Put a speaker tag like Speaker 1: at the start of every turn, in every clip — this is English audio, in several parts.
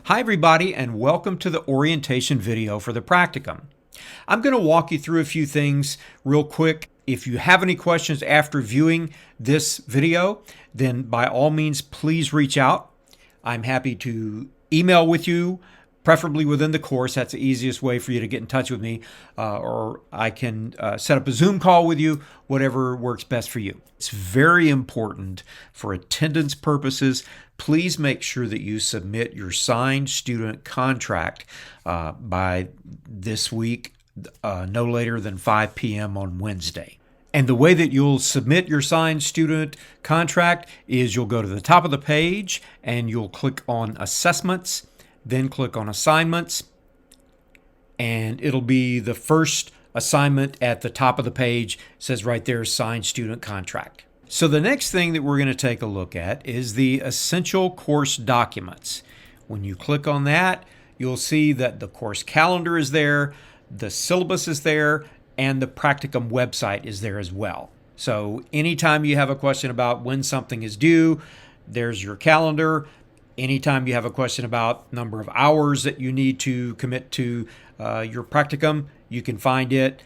Speaker 1: Hi everybody, and welcome to the orientation video for the practicum. I'm going to walk you through a few things real quick. If you have any questions after viewing this video, then by all means please reach out. I'm happy to email with you, preferably within the course. That's the easiest way for you to get in touch with me, or I can set up a Zoom call with you, whatever works best for you. It's very important for attendance purposes. Please make sure that you submit your signed student contract by this week, no later than 5 p.m. on Wednesday. And the way that you'll submit your signed student contract is you'll go to the top of the page and you'll click on Assessments, then click on Assignments, and it'll be the first assignment at the top of the page. It says right there, Signed Student Contract. So the next thing that we're going to take a look at is the essential course documents. When you click on that, you'll see that the course calendar is there, the syllabus is there, and the practicum website is there as well. So anytime you have a question about when something is due, there's your calendar. Anytime you have a question about number of hours that you need to commit to your practicum, you can find it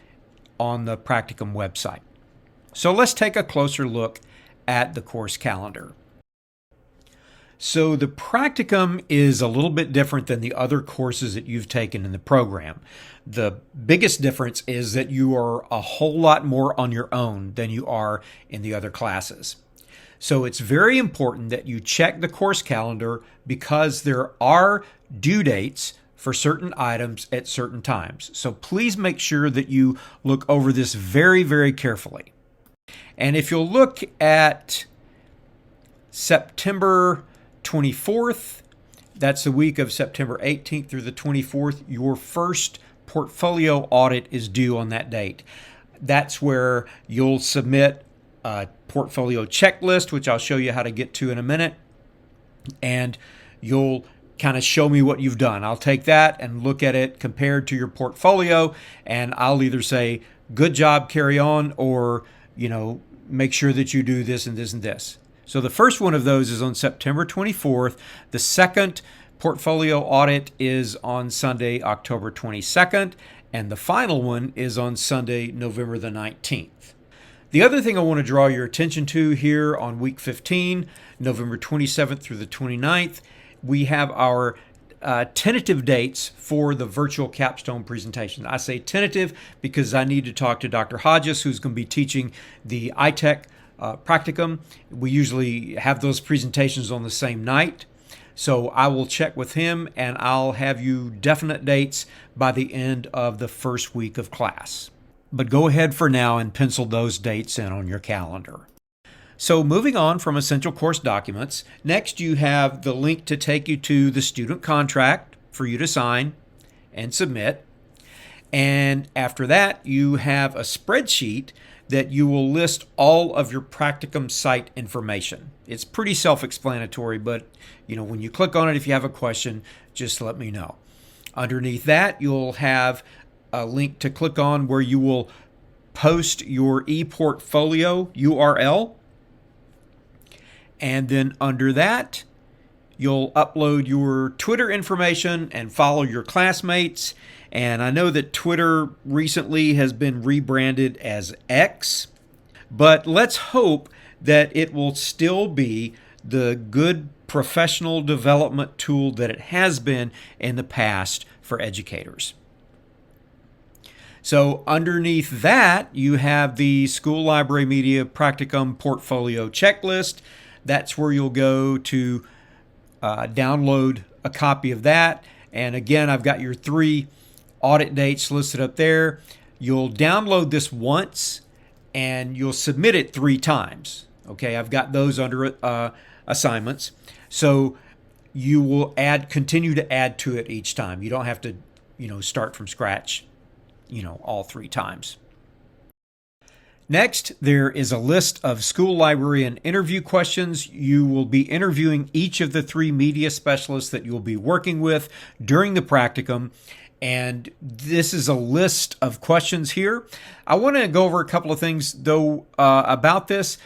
Speaker 1: on the practicum website. So let's take a closer look at the course calendar. So the practicum is a little bit different than the other courses that you've taken in the program. The biggest difference is that you are a whole lot more on your own than you are in the other classes. So it's very important that you check the course calendar because there are due dates for certain items at certain times. So please make sure that you look over this very, very carefully. And if you'll look at September 24th, that's the week of September 18th through the 24th, your first portfolio audit is due on that date. That's where you'll submit a portfolio checklist, which I'll show you how to get to in a minute, and you'll kind of show me what you've done. I'll take that and look at it compared to your portfolio, and I'll either say, good job, carry on, or, make sure that you do this and this and this. So the first one of those is on September 24th. The second portfolio audit is on Sunday, October 22nd, and the final one is on Sunday, November the 19th. The other thing I want to draw your attention to here on week 15, November 27th through the 29th, we have our tentative dates for the virtual capstone presentation. I say tentative because I need to talk to Dr. Hodges, who's going to be teaching the iTech practicum. We usually have those presentations on the same night. So I will check with him and I'll have you definite dates by the end of the first week of class. But go ahead for now and pencil those dates in on your calendar. So moving on from essential course documents, next you have the link to take you to the student contract for you to sign and submit. And after that, you have a spreadsheet that you will list all of your practicum site information. It's pretty self-explanatory, but when you click on it, if you have a question, just let me know. Underneath that, you'll have a link to click on where you will post your ePortfolio URL. And then under that, you'll upload your Twitter information and follow your classmates. And I know that Twitter recently has been rebranded as X, but let's hope that it will still be the good professional development tool that it has been in the past for educators. So underneath that, you have the School Library Media Practicum Portfolio Checklist. That's where you'll go to download a copy of that. And again, I've got your 3 audit dates listed up there. You'll download this once and you'll submit it 3 times. Okay, I've got those under assignments. So you will continue to add to it each time. You don't have to, start from scratch, all 3 times. Next, there is a list of school librarian interview questions. You will be interviewing each of the 3 media specialists that you'll be working with during the practicum. And this is a list of questions here. I want to go over a couple of things, though, about this.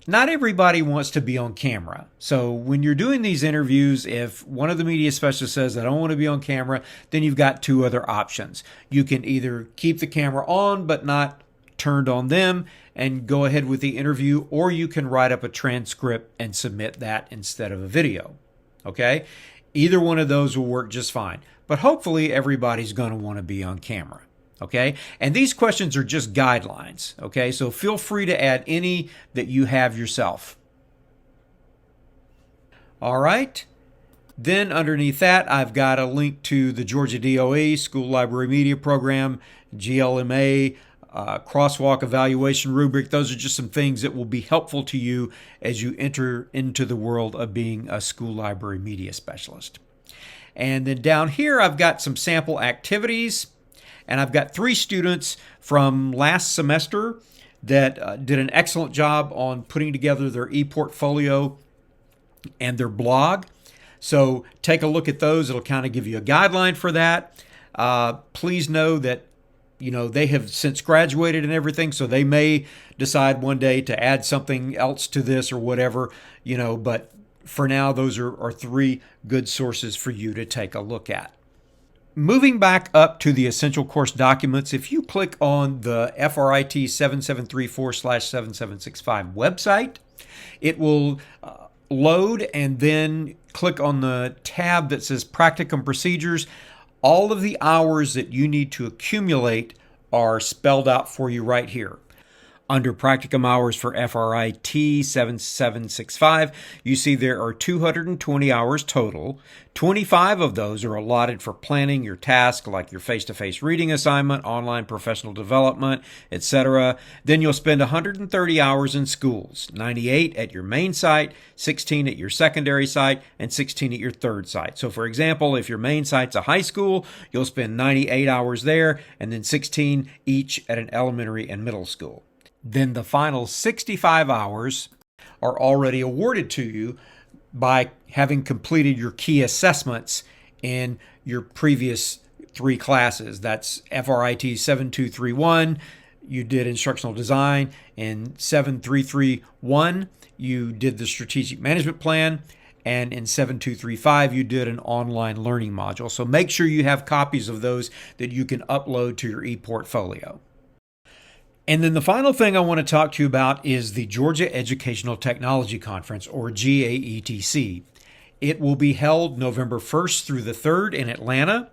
Speaker 1: Not everybody wants to be on camera. So when you're doing these interviews, if one of the media specialists says, I don't want to be on camera, then you've got two other options. You can either keep the camera on but not turned on them and go ahead with the interview, or you can write up a transcript and submit that instead of a video. Okay? Either one of those will work just fine. But hopefully everybody's going to want to be on camera. Okay, and these questions are just guidelines. Okay, so feel free to add any that you have yourself. All right, then underneath that, I've got a link to the Georgia DOE School Library Media Program, GLMA, crosswalk evaluation rubric. Those are just some things that will be helpful to you as you enter into the world of being a school library media specialist. And then down here, I've got some sample activities. And I've got 3 students from last semester that did an excellent job on putting together their e-portfolio and their blog. So take a look at those. It'll kind of give you a guideline for that. Please know that they have since graduated and everything, so they may decide one day to add something else to this or whatever, but for now, those are 3 good sources for you to take a look at. Moving back up to the essential course documents, if you click on the FRIT 7734/7765 website, it will load and then click on the tab that says Practicum Procedures. All of the hours that you need to accumulate are spelled out for you right here. Under Practicum Hours for FRIT 7765, you see there are 220 hours total. 25 of those are allotted for planning your task, like your face-to-face reading assignment, online professional development, etc. Then you'll spend 130 hours in schools, 98 at your main site, 16 at your secondary site, and 16 at your third site. So for example, if your main site's a high school, you'll spend 98 hours there, and then 16 each at an elementary and middle school. Then the final 65 hours are already awarded to you by having completed your key assessments in your previous 3 classes. That's FRIT 7231, you did instructional design. In 7331, you did the strategic management plan. And in 7235, you did an online learning module. So make sure you have copies of those that you can upload to your e-portfolio. And then the final thing I want to talk to you about is the Georgia Educational Technology Conference, or GAETC. It will be held November 1st through the 3rd in Atlanta.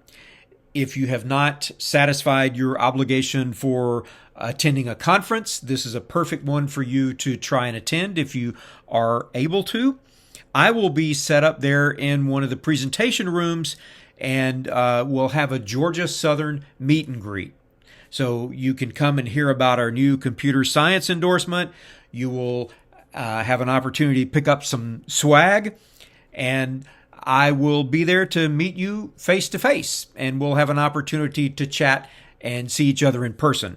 Speaker 1: If you have not satisfied your obligation for attending a conference, this is a perfect one for you to try and attend if you are able to. I will be set up there in one of the presentation rooms, and we'll have a Georgia Southern meet and greet. So you can come and hear about our new computer science endorsement. You will have an opportunity to pick up some swag, and I will be there to meet you face to face, and we'll have an opportunity to chat and see each other in person.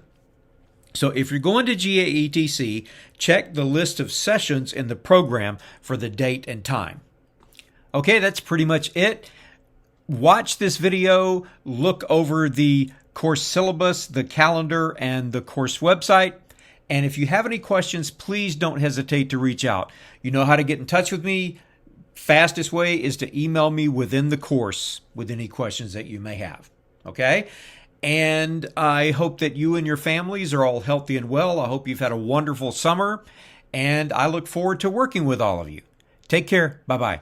Speaker 1: So if you're going to GAETC, check the list of sessions in the program for the date and time. Okay, that's pretty much it. Watch this video, look over the course syllabus, the calendar, and the course website. And if you have any questions, please don't hesitate to reach out. You know how to get in touch with me. Fastest way is to email me within the course with any questions that you may have. Okay? And I hope that you and your families are all healthy and well. I hope you've had a wonderful summer, and I look forward to working with all of you. Take care. Bye-bye.